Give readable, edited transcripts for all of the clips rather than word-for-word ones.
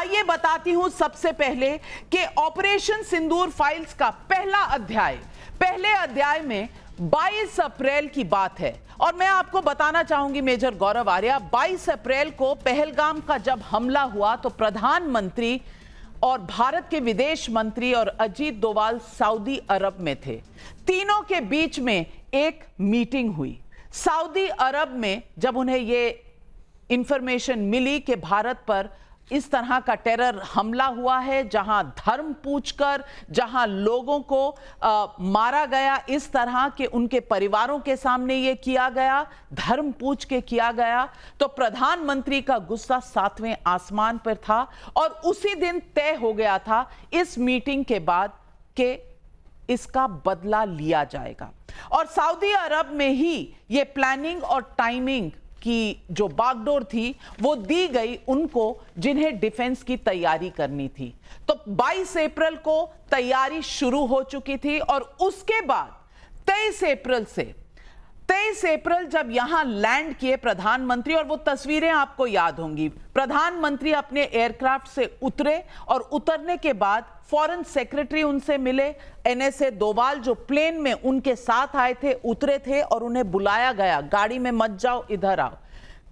आइए बताती हूं सबसे पहले कि ऑपरेशन सिंदूर फाइल्स का पहले अध्याय में 22 अप्रैल की बात है। और मैं आपको बताना चाहूंगी मेजर गौरव आर्या, 22 अप्रैल को पहलगाम का जब हमला हुआ तो प्रधानमंत्री और भारत के विदेश मंत्री और अजीत डोभाल सऊदी अरब में थे। तीनों के बीच में एक मीटिंग हुई। सऊदी अरब में जब उन्हें ये इंफॉर्मेशन मिली कि भारत पर इस तरह का टेरर हमला हुआ है, जहां धर्म पूछकर, जहां लोगों को मारा गया, इस तरह के उनके परिवारों के सामने ये किया गया, धर्म पूछ के किया गया, तो प्रधानमंत्री का गुस्सा 7वें आसमान पर था। और उसी दिन तय हो गया था इस मीटिंग के बाद कि इसका बदला लिया जाएगा। और सऊदी अरब में ही ये प्लानिंग और टाइमिंग की जो बागडोर थी वो दी गई उनको जिन्हें डिफेंस की तैयारी करनी थी। तो 22 अप्रैल को तैयारी शुरू हो चुकी थी और उसके बाद 23 अप्रैल जब यहां लैंड किए प्रधानमंत्री, और वो तस्वीरें आपको याद होंगी, प्रधानमंत्री अपने एयरक्राफ्ट से उतरे और उतरने के बाद फॉरेन सेक्रेटरी उनसे मिले। एनएसए डोभाल जो प्लेन में उनके साथ आए थे उतरे थे और उन्हें बुलाया गया, गाड़ी में मत जाओ, इधर आओ।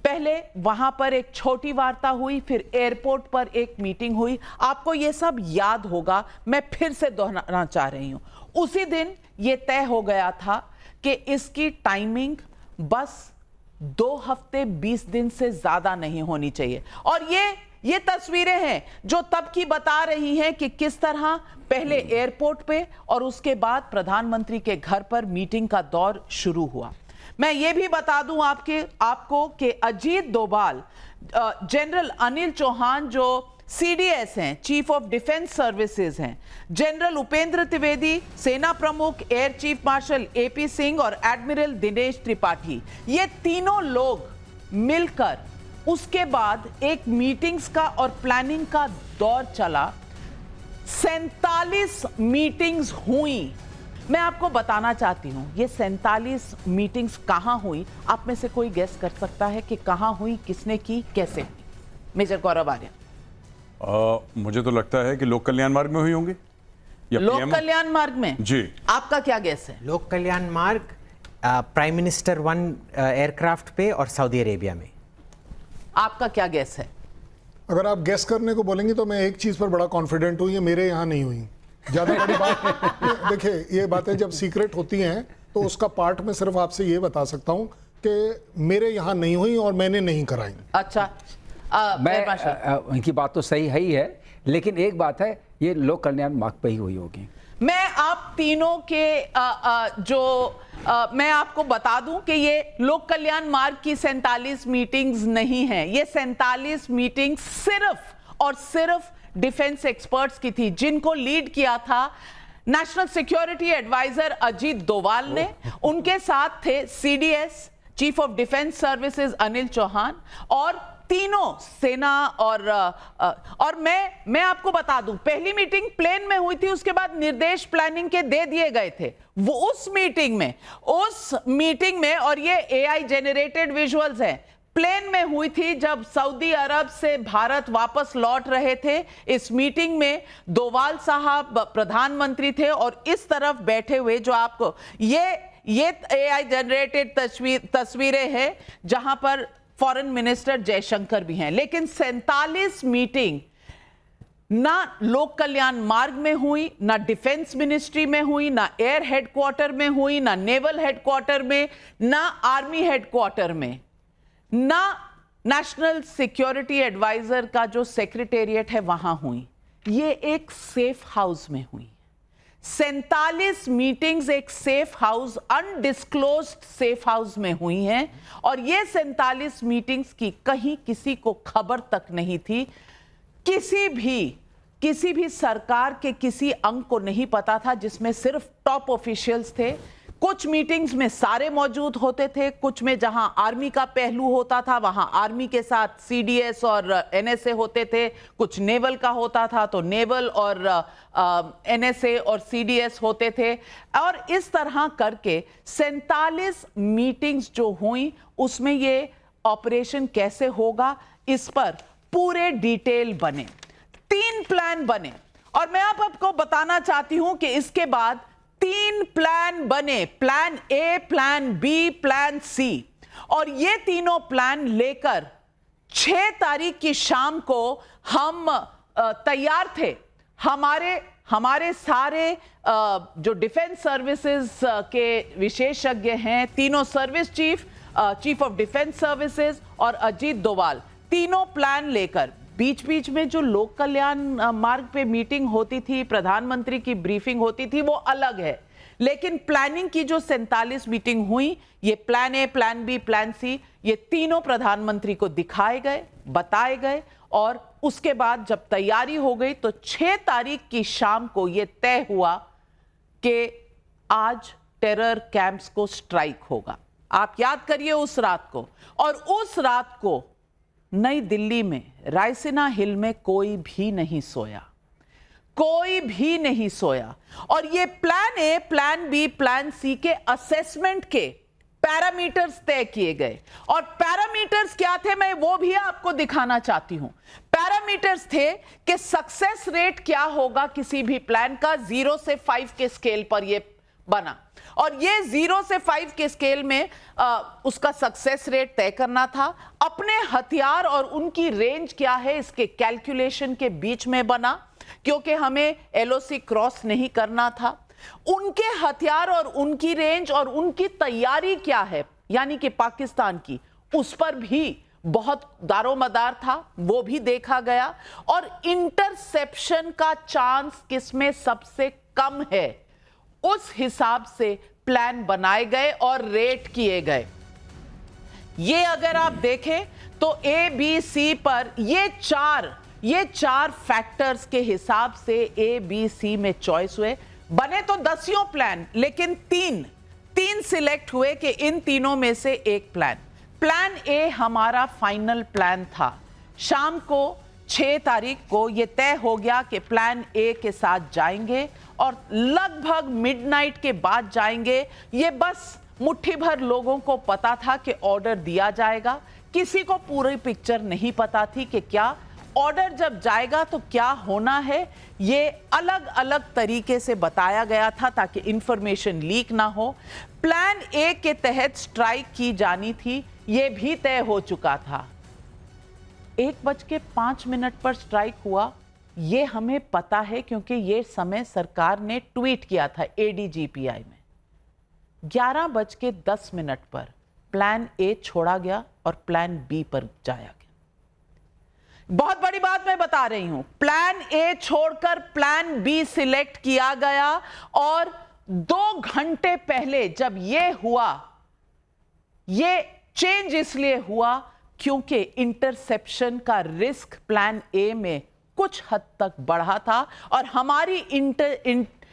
पहले वहां पर एक छोटी वार्ता हुई, फिर एयरपोर्ट पर एक मीटिंग हुई। आपको यह सब याद होगा, मैं फिर से दोहराना चाह रही हूं। उसी दिन यह तय हो गया था कि इसकी टाइमिंग बस 2 हफ्ते 20 दिन से ज्यादा नहीं होनी चाहिए। और ये तस्वीरें हैं जो तब की बता रही हैं कि किस तरह पहले एयरपोर्ट पे और उसके बाद प्रधानमंत्री के घर पर मीटिंग का दौर शुरू हुआ। मैं ये भी बता दूं आपको कि अजीत डोभाल, जनरल अनिल चौहान जो सीडीएस हैं, चीफ ऑफ डिफेंस सर्विसेज हैं, जनरल उपेंद्र त्रिवेदी सेना प्रमुख, air chief marshal AP Singh और एडमिरल दिनेश त्रिपाठी, ये तीनों लोग मिलकर उसके बाद एक मीटिंग्स का और प्लानिंग का दौर चला। 47 मीटिंग्स हुई। मैं आपको बताना चाहती हूं ये 47 मीटिंग्स कहां हुई। आप में से कोई गेस कर सकता है कि कहां हुई, किसने की, कैसे हुई? मेजर गौरव आर्या। मुझे तो लगता है कि लोक कल्याण मार्ग में हुई होंगी या लोक कल्याण मार्ग में। जी, आपका क्या गेस है? लोक कल्याण मार्ग, प्राइम मिनिस्टर 1 एयरक्राफ्ट पे और सऊदी अरेबिया में। आपका क्या गेस है? अगर आप गेस करने को बोलेंगे तो मैं एक चीज पर बड़ा कॉन्फिडेंट हूं, ये मेरे यहाँ नहीं हुई। ज्यादा बड़ी बात देखिए, ये बातें जब सीक्रेट होती हैं तो उसका पार्ट में सिर्फ आपसे ये बता सकता हूं कि मेरे यहाँ नहीं हुई और मैंने नहीं कराई। अच्छा, उनकी बात तो सही है ही है, लेकिन एक बात है, ये लोक कल्याण मार्ग पे ही हुई होगी। मैं आप तीनों के मैं आपको बता दूं कि ये लोक कल्याण मार्ग की 47 मीटिंग्स नहीं है। ये 47 मीटिंग्स सिर्फ और सिर्फ डिफेंस एक्सपर्ट्स की थी, जिनको लीड किया था national security adviser Ajit Doval ने। उनके साथ थे CDS chief of defence services Anil Chauhan और तीनों सेना और मैं आपको बता दूं, पहली मीटिंग प्लेन में हुई थी, उसके बाद निर्देश प्लानिंग के दे दिए गए थे। वो उस मीटिंग में और ये एआई जेनरेटेड विजुअल्स हैं, प्लेन में हुई थी जब सऊदी अरब से भारत वापस लौट रहे थे। इस मीटिंग में डोभाल साहब प्रधानमंत्री थे और इस तरफ बैठे हुए जो आपको ये एआई जनरेटेड तस्वीरें हैं जहां पर फॉरेन मिनिस्टर जयशंकर भी हैं। लेकिन 47 मीटिंग ना लोक कल्याण मार्ग में हुई, ना डिफेंस मिनिस्ट्री में हुई, ना एयर हेडक्वार्टर में हुई, ना नेवल हेडक्वार्टर में, ना आर्मी हेडक्वार्टर में, ना नेशनल सिक्योरिटी एडवाइजर का जो सेक्रेटेरिएट है वहां हुई। ये एक सेफ हाउस में हुई। 47 मीटिंग्स एक safe house, undisclosed safe house में हुई हैं और ये 47 मीटिंग्स की कहीं किसी को खबर तक नहीं थी। किसी भी सरकार के किसी अंग को नहीं पता था, जिसमें सिर्फ टॉप ऑफिशियल्स थे। कुछ मीटिंग्स में सारे मौजूद होते थे, कुछ में जहां आर्मी का पहलू होता था वहां आर्मी के साथ सीडीएस और एनएसए होते थे, कुछ नेवल का होता था तो नेवल और एनएसए और सीडीएस होते थे। और इस तरह करके 47 मीटिंग्स जो हुई उसमें ये ऑपरेशन कैसे होगा इस पर पूरे डिटेल बने। प्लान बने और मैं अब आपको बताना चाहती हूं कि इसके बाद 3 प्लान बने, plan A, plan B, plan C, और ये तीनों प्लान लेकर 6 तारीख की शाम को हम तैयार थे। हमारे सारे जो डिफेंस सर्विसेज के विशेषज्ञ हैं, तीनों service chief of defence services और अजीत डोवाल, तीनों प्लान लेकर, बीच बीच में जो लोक कल्याण मार्ग पे मीटिंग होती थी, प्रधानमंत्री की ब्रीफिंग होती थी, वो अलग है, लेकिन प्लानिंग की जो 47 मीटिंग हुई, ये plan A, plan B, plan C, ये तीनों प्रधानमंत्री को दिखाए गए, बताए गए, और उसके बाद जब तैयारी हो गई तो 6 तारीख की शाम को यह तय हुआ कि आज टेरर कैंप्स को स्ट्राइक होगा। आप याद करिए उस रात को, और उस रात को नई दिल्ली में रायसीना हिल में कोई भी नहीं सोया, कोई भी नहीं सोया। और ये plan A, plan B, plan C के असेसमेंट के पैरामीटर्स तय किए गए, और पैरामीटर्स क्या थे मैं वो भी आपको दिखाना चाहती हूं। पैरामीटर्स थे कि सक्सेस रेट क्या होगा किसी भी प्लान का, 0 से 5 के स्केल पर ये बना, और ये 0 से 5 के स्केल में उसका सक्सेस रेट तय करना था। अपने हथियार और उनकी रेंज क्या है इसके कैलकुलेशन के बीच में बना, क्योंकि हमें LOC क्रॉस नहीं करना था। उनके हथियार और उनकी रेंज और उनकी तैयारी क्या है, यानी कि पाकिस्तान की, उस पर भी बहुत दारोमदार था, वो भी देखा गया। और इंटरसेप्शन का चांस किसमें सबसे कम है, उस हिसाब से प्लान बनाए गए और रेट किए गए। ये अगर आप देखें तो ए, बी, सी पर ये चार फैक्टर्स के हिसाब से ए, बी, सी में चॉइस हुए। बने तो 10 प्लान, लेकिन तीन सिलेक्ट हुए कि इन तीनों में से एक प्लान ए हमारा फाइनल प्लान था। शाम को 6 तारीख को यह तय हो गया कि प्लान ए के साथ जाएंगे, और लगभग मिडनाइट के बाद जाएंगे। ये बस मुट्ठी भर लोगों को पता था कि ऑर्डर दिया जाएगा, किसी को पूरी पिक्चर नहीं पता थी कि क्या ऑर्डर जब जाएगा तो क्या होना है। ये अलग अलग तरीके से बताया गया था ताकि इंफॉर्मेशन लीक ना हो। प्लान ए के तहत स्ट्राइक की जानी थी, यह भी तय हो चुका था। 1:05 पर स्ट्राइक हुआ, ये हमें पता है क्योंकि ये समय सरकार ने ट्वीट किया था ADGPI में। 11:10 पर प्लान ए छोड़ा गया और प्लान बी पर जाया गया। बहुत बड़ी बात मैं बता रही हूं, प्लान ए छोड़कर प्लान बी सिलेक्ट किया गया, और 2 घंटे पहले जब ये हुआ, ये चेंज इसलिए हुआ क्योंकि इंटरसेप्शन का रिस्क प्लान ए में कुछ हद तक बढ़ा था, और हमारी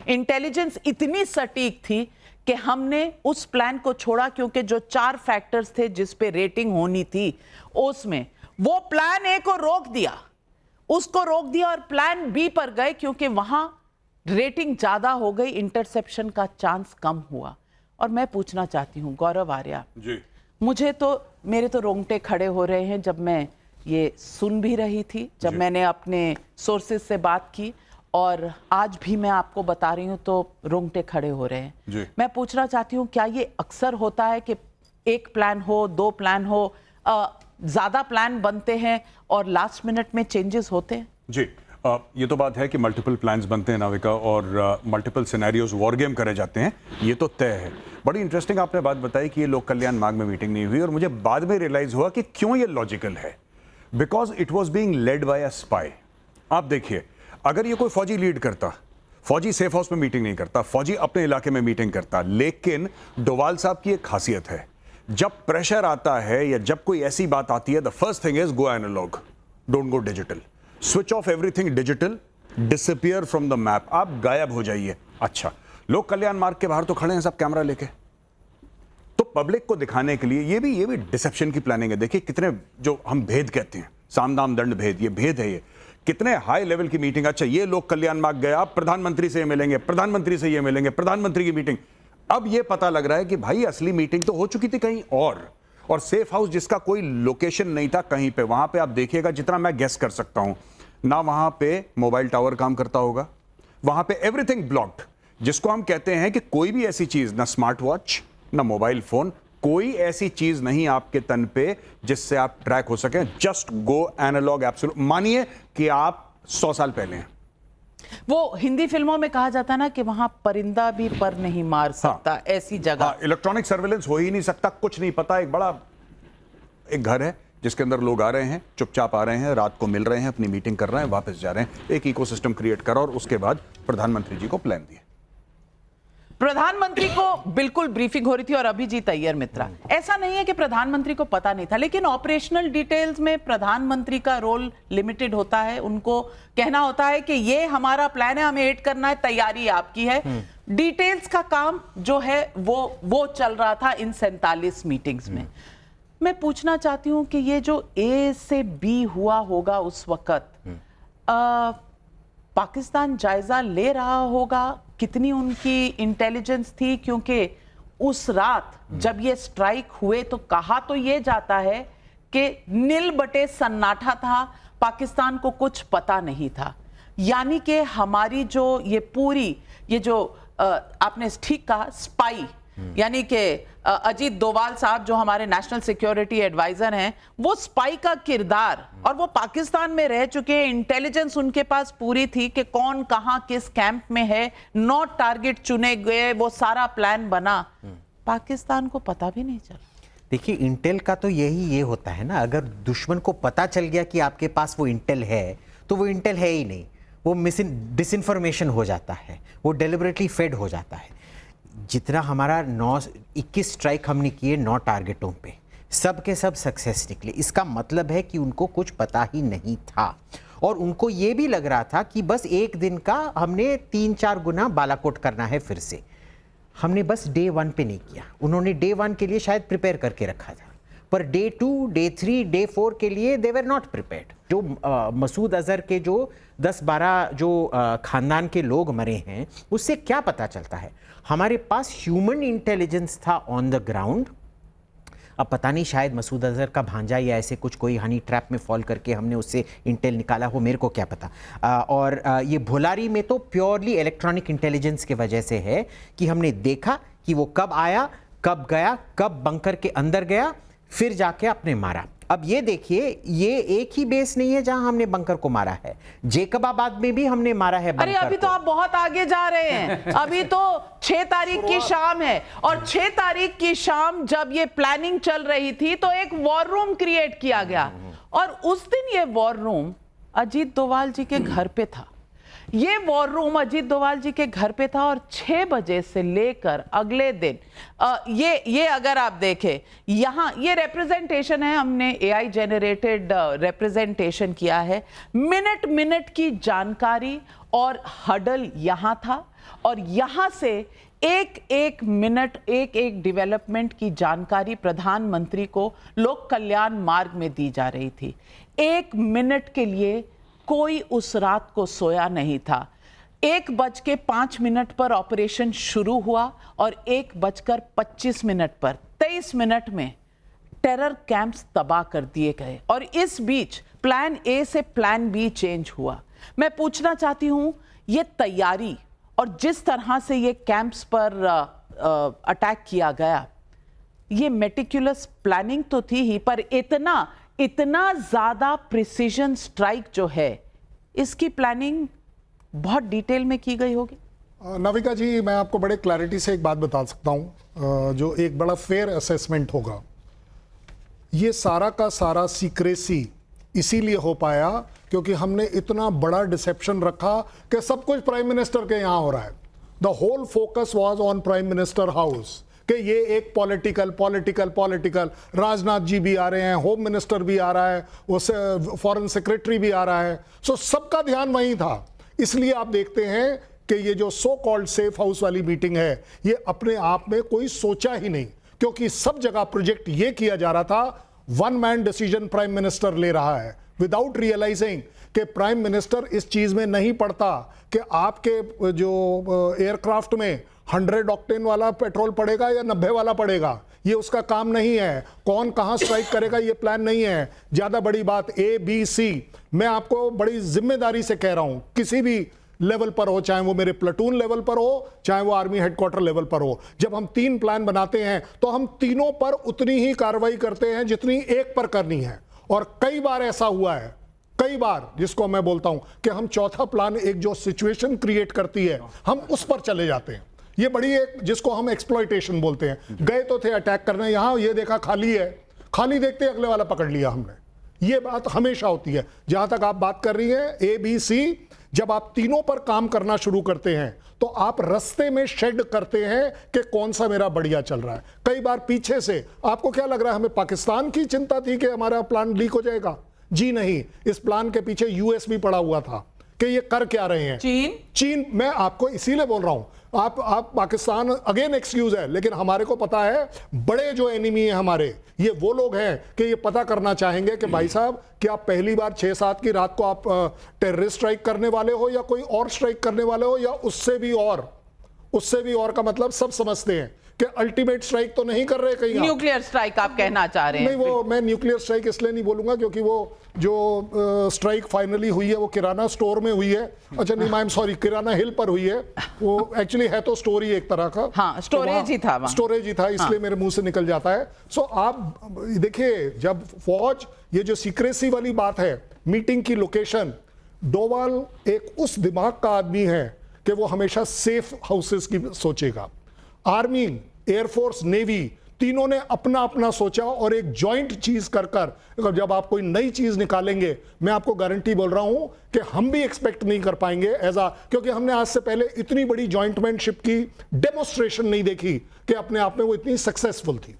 इंटेलिजेंस इतनी सटीक थी कि हमने उस प्लान को छोड़ा, क्योंकि जो 4 फैक्टर्स थे जिस पे रेटिंग होनी थी, उसमें वो प्लान ए को रोक दिया, उसको रोक दिया, और प्लान बी पर गए क्योंकि वहां रेटिंग ज्यादा हो गई, इंटरसेप्शन का चांस कम हुआ। और मैं पूछना चाहती हूं गौरव आर्या जी, मेरे तो रोंगटे खड़े हो रहे हैं जब मैं ये सुन भी रही थी, जब मैंने अपने सोर्सेज से बात की, और आज भी मैं आपको बता रही हूं तो रोंगटे खड़े हो रहे हैं। मैं पूछना चाहती हूं, क्या ये अक्सर होता है कि एक प्लान हो, 2 प्लान हो, ज्यादा प्लान बनते हैं और लास्ट मिनट में चेंजेस होते हैं? जी, ये तो बात है कि मल्टीपल प्लान्स बनते हैं नाविका, और मल्टीपल सिनेरियोज वॉर गेम करे जाते हैं, ये तो तय है। बड़ी इंटरेस्टिंग आपने बात बताई कि ये लोक कल्याण मार्ग में मीटिंग नहीं हुई, और मुझे बाद में रियलाइज हुआ कि क्यों ये लॉजिकल है, because it was being led by a spy. आप देखिए, अगर ये कोई फौजी लीड करता, फौजी सेफ हाउस में मीटिंग नहीं करता, फौजी अपने इलाके में मीटिंग करता, लेकिन डोवाल साहब की एक खासियत है, जब प्रेशर आता है या जब कोई ऐसी बात आती है, the first thing is go analog, don't go digital, switch off everything digital, disappear from the map, आप गायब हो जाइए। अच्छा, लोक कल्याण मार्ग के बाहर तो खड़े हैं सब कैमरा लेके, तो पब्लिक को दिखाने के लिए ये भी डिसेप्शन की प्लानिंग है। देखिए कितने, जो हम भेद कहते हैं, साम दाम दंड भेद, ये भेद है, ये कितने हाई लेवल की मीटिंग। अच्छा, ये लोक कल्याण मार्ग गया, प्रधानमंत्री से ये मिलेंगे, प्रधानमंत्री से ये मिलेंगे, प्रधानमंत्री की मीटिंग। अब ये पता लग रहा है कि भाई असली मीटिंग तो हो चुकी थी कहीं और सेफ हाउस जिसका कोई लोकेशन नहीं था कहीं पे, वहां पे आप देखिएगा, जितना मैं गेस कर सकता हूं, ना वहां पे मोबाइल टावर काम करता होगा, वहां पे एवरीथिंग ब्लॉक्ड, जिसको हम कहते हैं कि कोई भी ऐसी चीज, ना स्मार्ट वॉच ना मोबाइल फोन, कोई ऐसी चीज नहीं आपके तन पे जिससे आप ट्रैक हो सके। जस्ट गो एनालॉग एब्सोल्यूट, मानिए कि आप 100 साल पहले हैं। वो हिंदी फिल्मों में कहा जाता ना कि वहां परिंदा भी पर नहीं मार सकता, ऐसी जगह। इलेक्ट्रॉनिक सर्वेलेंस हो ही नहीं सकता, कुछ नहीं पता। एक घर है जिसके अंदर लोग आ रहे हैं, चुपचाप आ रहे हैं, रात को मिल रहे हैं, अपनी मीटिंग कर रहे हैं, वापस जा रहे हैं। एक इकोसिस्टम क्रिएट करा और उसके बाद प्रधानमंत्री जी को प्लान दिया। प्रधानमंत्री को बिल्कुल ब्रीफिंग हो रही थी। और अभिजीत अय्यर मित्रा, ऐसा नहीं है कि प्रधानमंत्री को पता नहीं था, लेकिन ऑपरेशनल डिटेल्स में प्रधानमंत्री का रोल लिमिटेड होता है। उनको कहना होता है कि ये हमारा प्लान है, हमें एड करना है, तैयारी आपकी है। डिटेल्स का काम जो है वो चल रहा था इन 47 मीटिंग्स में। मैं पूछना चाहती हूं कि ये जो ए से बी हुआ होगा उस वक्त, पाकिस्तान जायजा ले रहा होगा कितनी उनकी इंटेलिजेंस थी? क्योंकि उस रात जब ये स्ट्राइक हुए तो कहा तो ये जाता है कि नील बटे सन्नाटा था, पाकिस्तान को कुछ पता नहीं था। यानी कि हमारी जो ये पूरी ये जो आपने ठीक कहा स्पाई, यानी कि अजीत डोभाल साहब जो हमारे नेशनल सिक्योरिटी एडवाइजर हैं, वो स्पाई का किरदार, और वो पाकिस्तान में रह चुके हैं, इंटेलिजेंस उनके पास पूरी थी कि कौन कहां किस कैंप में है, 9 टारगेट चुने गए, वो सारा प्लान बना, पाकिस्तान को पता भी नहीं चला। देखिए, इंटेल का तो ये होता है ना, अगर दुश्मन को पता चल गया कि आपके पास वो इंटेल है तो वो इंटेल है ही नहीं, वो डिसइंफॉर्मेशन हो जाता है, वो डेलिबरेटली फेड हो जाता है। जितना हमारा 21 स्ट्राइक हमने किए 9 टारगेटों पे, सब के सब सक्सेस निकले, इसका मतलब है कि उनको कुछ पता ही नहीं था। और उनको ये भी लग रहा था कि बस एक दिन का हमने 3-4 गुना बालाकोट करना है फिर से। हमने बस डे 1 पे नहीं किया, उन्होंने डे 1 के लिए शायद प्रिपेयर करके रखा था, पर डे 2, डे 3, डे 4 के लिए दे वर नॉट प्रिपेयर्ड। जो मसूद अजहर के जो 10-12 जो खानदान के लोग मरे हैं, उससे क्या पता चलता है? हमारे पास ह्यूमन इंटेलिजेंस था ऑन द ग्राउंड। अब पता नहीं, शायद मसूद अजहर का भांजा या ऐसे कुछ कोई हनी ट्रैप में फॉल करके हमने उससे इंटेल निकाला हो, मेरे को क्या पता। और ये भोलारी में तो प्योरली इलेक्ट्रॉनिक इंटेलिजेंस की वजह से है कि हमने देखा कि वो कब आया, कब गया, कब बंकर के अंदर गया, फिर जाके आपने मारा। अब ये देखिए, ये एक ही बेस नहीं है जहां हमने बंकर को मारा है, जेकबाबाद में भी हमने मारा है बंकर। अरे अभी तो आप बहुत आगे जा रहे हैं। अभी तो 6 तारीख की शाम है, और 6 तारीख की शाम जब ये प्लानिंग चल रही थी तो एक वॉर रूम क्रिएट किया गया, और उस दिन ये वॉर रूम अजीत डोभाल जी के घर पे था। ये वॉर रूम अजीत डोभाल जी के घर पे था, और 6 बजे से लेकर अगले दिन ये अगर आप देखें, यहाँ ये रिप्रेजेंटेशन है, हमने AI जेनरेटेड रिप्रेजेंटेशन किया है। मिनट मिनट की जानकारी और हडल यहाँ था, और यहाँ से एक एक मिनट, एक एक डेवलपमेंट की जानकारी प्रधानमंत्री को लोक कल्याण मार्ग में दी जा रही थी। 1 मिनट के लिए कोई उस रात को सोया नहीं था। 1:05 पर ऑपरेशन शुरू हुआ, और 1:25 पर 23 मिनट में टेरर कैंप्स तबाह कर दिए गए, और इस बीच प्लान ए से प्लान बी चेंज हुआ। मैं पूछना चाहती हूं, ये तैयारी और जिस तरह से ये कैंप्स पर अटैक किया गया, ये मेटिकुलस प्लानिंग तो थी ही, पर इतना ज्यादा प्रिसीजन स्ट्राइक जो है, इसकी प्लानिंग बहुत डिटेल में की गई होगी। नाविका जी, मैं आपको बड़े क्लैरिटी से एक बात बता सकता हूं, जो एक बड़ा फेयर असेसमेंट होगा। ये सारा का सारा सीक्रेसी इसीलिए हो पाया क्योंकि हमने इतना बड़ा डिसेप्शन रखा कि सब कुछ प्राइम मिनिस्टर के यहां हो रहा है। The whole focus was on prime minister house, कि ये एक पॉलिटिकल राजनाथ जी भी आ रहे हैं, होम मिनिस्टर भी आ रहा है, उससे फॉरेन सेक्रेटरी भी आ रहा है, सो सबका ध्यान वहीं था। इसलिए आप देखते हैं कि ये जो सो कॉल्ड सेफ हाउस वाली मीटिंग है, ये अपने आप में कोई सोचा ही नहीं, क्योंकि सब जगह प्रोजेक्ट ये किया जा रहा था, 1 मैन डिसीजन प्राइम मिनिस्टर ले रहा है, विदाउट रियलाइजिंग कि प्राइम मिनिस्टर इस चीज में नहीं पड़ता कि आपके जो एयरक्राफ्ट में 100 ऑक्टेन वाला पेट्रोल पड़ेगा या 90 वाला पड़ेगा, ये उसका काम नहीं है। कौन कहां स्ट्राइक करेगा ये प्लान नहीं है। ज्यादा बड़ी बात ABC, मैं आपको बड़ी जिम्मेदारी से कह रहा हूं, किसी भी लेवल पर हो, चाहे वो मेरे प्लेटून लेवल पर हो, चाहे वो आर्मी हेडक्वार्टर लेवल पर हो, जब हम 3 प्लान बनाते हैं तो हम तीनों पर उतनी ही कार्रवाई करते हैं जितनी एक पर करनी है। और कई बार ऐसा हुआ है, कई बार, जिसको मैं बोलता हूं कि हम चौथा प्लान, एक जो सिचुएशन क्रिएट करती है, हम उस पर चले जाते हैं। ये बड़ी एक, जिसको हम एक्सप्लॉयटेशन बोलते हैं। गए तो थे अटैक करने, यहां ये देखा खाली है, खाली देखते अगले वाला पकड़ लिया हमने। ये बात हमेशा होती है। जहां तक आप बात कर रही हैं ABC, जब आप तीनों पर काम करना शुरू करते हैं तो आप रास्ते में शेड करते हैं कि कौन सा मेरा बढ़िया चल रहा है। कई बार पीछे से, आपको क्या लग रहा है हमें पाकिस्तान की चिंता थी कि हमारा प्लान लीक हो जाएगा? जी नहीं, इस प्लान के पीछे US भी पड़ा हुआ था कि ये कर क्या रहे हैं। चीन, मैं आपको इसीलिए बोल रहा हूं, आप पाकिस्तान अगेन एक्सक्यूज है, लेकिन हमारे को पता है बड़े जो एनिमी है हमारे, ये वो लोग हैं कि ये पता करना चाहेंगे कि भाई साहब कि आप पहली बार 6-7 की रात को आप टेररिस्ट स्ट्राइक करने वाले हो या कोई और स्ट्राइक करने वाले हो, या उससे भी और का मतलब सब समझते हैं कि अल्टीमेट स्ट्राइक तो नहीं कर रहे कहीं। न्यूक्लियर स्ट्राइक आप कहना चाह रहे हैं? नहीं, वो मैं न्यूक्लियर स्ट्राइक इसलिए नहीं बोलूंगा क्योंकि वो जो स्ट्राइक फाइनली हुई है वो किराना स्टोर में हुई है। अच्छा नहीं, आई एम सॉरी, किराना हिल पर हुई है। वो एक्चुअली है तो स्टोर ही एक तरह का। हाँ, स्टोरेज ही था, स्टोरेज ही था, इसलिए मेरे मुंह से निकल जाता है। सो आप देखिए, जब फौज, ये जो सीक्रेसी वाली बात है, मीटिंग की लोकेशन, डोवाल एक उस दिमाग का आदमी है कि वो हमेशा सेफ हाउसेस की सोचेगा। आर्मी, एयरफोर्स, नेवी, तीनों ने अपना अपना सोचा और एक जॉइंट चीज कर जब आप कोई नई चीज निकालेंगे, मैं आपको गारंटी बोल रहा हूं कि हम भी एक्सपेक्ट नहीं कर पाएंगे क्योंकि हमने आज से पहले इतनी बड़ी जॉइंटमैनशिप की डेमोस्ट्रेशन नहीं देखी कि अपने आप में वो इतनी सक्सेसफुल थी।